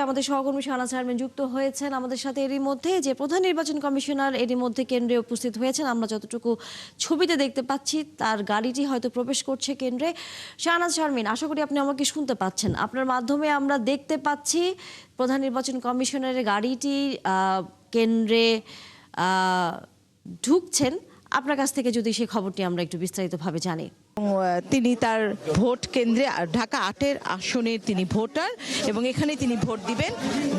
আমাদের সহকর্মী শাহনাজ শারমিন যুক্ত হয়েছেন আমাদের সাথে। এরই মধ্যে যে প্রধান নির্বাচন কমিশনার এরই মধ্যে কেন্দ্রে উপস্থিত হয়েছেন, আমরা যতটুকু ছবিতে দেখতে পাচ্ছি তার গাড়িটি হয়তো প্রবেশ করছে কেন্দ্রে। শাহনাজ শারমিন, আশা করি আপনি আমাকে শুনতে পাচ্ছেন। আপনার মাধ্যমে আমরা দেখতে পাচ্ছি প্রধান নির্বাচন কমিশনারের গাড়িটি কেন্দ্রে ঢুকছেন। আপনার কাছ থেকে যদি সেই খবরটি আমরা একটু বিস্তারিতভাবে জানি। তিনি তার ভোট কেন্দ্রে ঢাকা ৮-এর আসনের তিনি ভোটার এবং এখানে তিনি ভোট দিবেন।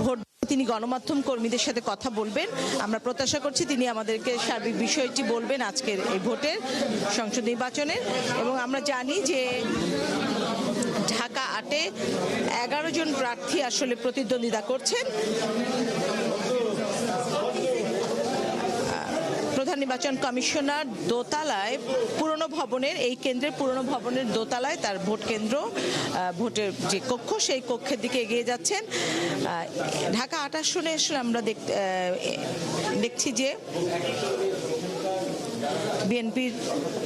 ভোট তিনি গণমাধ্যম কর্মীদের সাথে কথা বলবেন। আমরা প্রত্যাশা করছি তিনি আমাদেরকে সার্বিক বিষয়টি বলবেন আজকের এই ভোটের সংসদ নির্বাচনের। এবং আমরা জানি যে ঢাকা ৮-এ ১১ জন প্রার্থী আসলে প্রতিদ্বন্দ্বিতা করছেন। প্রধান নির্বাচন কমিশনার দোতলায় পুরনো ভবনের এই কেন্দ্রের পুরনো ভবনের দোতলায় তার ভোট কেন্দ্র, ভোটের যে কক্ষ সেই কক্ষের দিকে এগিয়ে যাচ্ছেন। ঢাকা ৮ আসনে আসলে আমরা দেখছি যে বিএনপির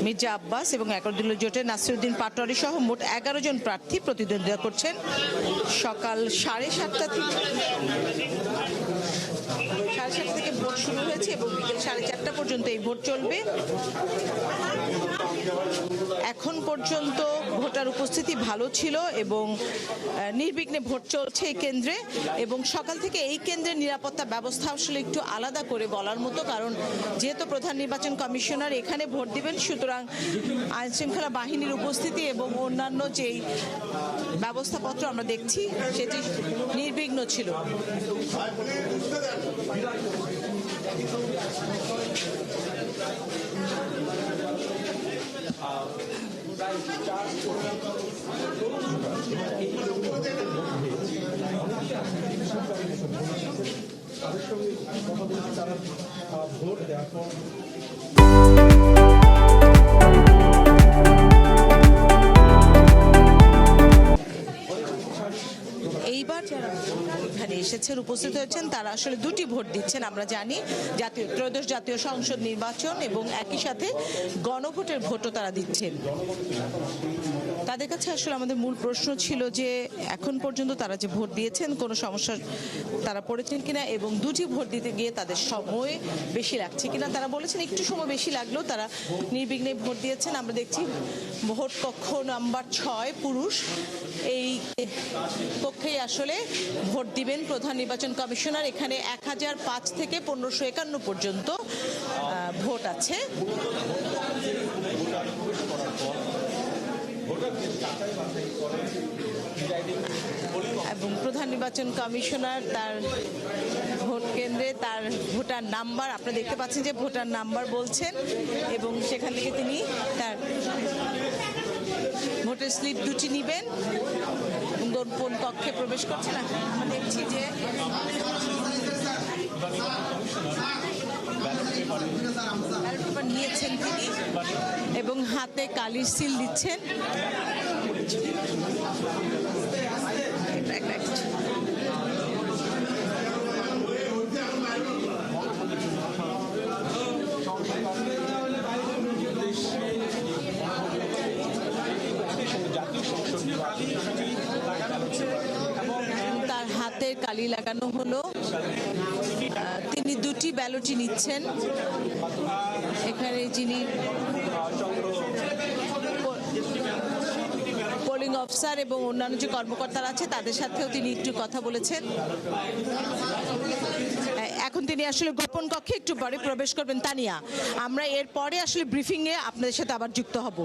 মির্জা আব্বাস এবং একরদলীয় জোটের নাসিরউদ্দিন পাটোয়ারি সহ মোট ১১ জন প্রার্থী প্রতিদ্বন্দ্বিতা করছেন। সকাল 7:30 থেকে ভোট শুরু হয়েছে এবং বিকেল 4:30 পর্যন্ত এই ভোট চলবে। এখন পর্যন্ত ভোটার উপস্থিতি ভালো ছিল এবং নির্বিঘ্নে ভোট চলছে এই কেন্দ্রে। এবং সকাল থেকে এই কেন্দ্রের নিরাপত্তা ব্যবস্থা আসলে একটু আলাদা করে বলার মতো, কারণ যেহেতু প্রধান নির্বাচন কমিশনার এখানে ভোট দিবেন, সুতরাং আইনশৃঙ্খলা বাহিনীর উপস্থিতি এবং অন্যান্য যেই ব্যবস্থাপত্র আমরা দেখছি সেটি নির্বিঘ্ন ছিল। এইবার যারা এখানে এসেছেন উপস্থিত হয়েছেন তারা আসলে দুটি ভোট দিচ্ছেন। আমরা জানি ত্রয়োদশ জাতীয় সংসদ নির্বাচন এবং একই সাথে গণভোটের ভোটও তারা দিচ্ছেন। তাদের কাছে আসলে আমাদের মূল প্রশ্ন ছিল যে এখন পর্যন্ত তারা যে ভোট দিয়েছেন কোনো সমস্যা তারা পড়েছেন কিনা এবং দুটি ভোট দিতে গিয়ে তাদের সময় বেশি লাগছে কিনা। তারা বলেছেন একটু সময় বেশি লাগলেও তারা নির্বিঘ্নে ভোট দিয়েছেন। আমরা দেখছি ভোট কক্ষ নাম্বার 6 পুরুষ, এই কক্ষেই আসলে ভোট দিবেন প্রধান নির্বাচন কমিশনার। এখানে 1005 থেকে 1551 পর্যন্ত ভোট আছে। এবং প্রধান নির্বাচন কমিশনার তার ভোট কেন্দ্রে তার ভোটার নাম্বার, আপনারা দেখতে পাচ্ছেন যে ভোটার নাম্বার বলছেন এবং সেখান থেকে তিনি তার ভোটের স্লিপ দুটি নেবেন কোন কক্ষে প্রবেশ করছে না। আমরা দেখছি যে ব্যালট পেপার নিয়েছেন তিনি এবং হাতে কালির সিল দিচ্ছেন। তার হাতে কালি লাগানো হলো। তিনি দুটি ব্যালটই নিচ্ছেন। এখানে যিনি পোলিং অফিসার এবং অন্যান্য যে কর্মকর্তারা আছে তাদের সাথেও তিনি একটু কথা বলেছেন। এখন তিনি আসলে গোপন কক্ষে একটু পরে প্রবেশ করবেন। তানিয়া, আমরা এরপরে আসলে ব্রিফিংয়ে আপনাদের সাথে আবার যুক্ত হব।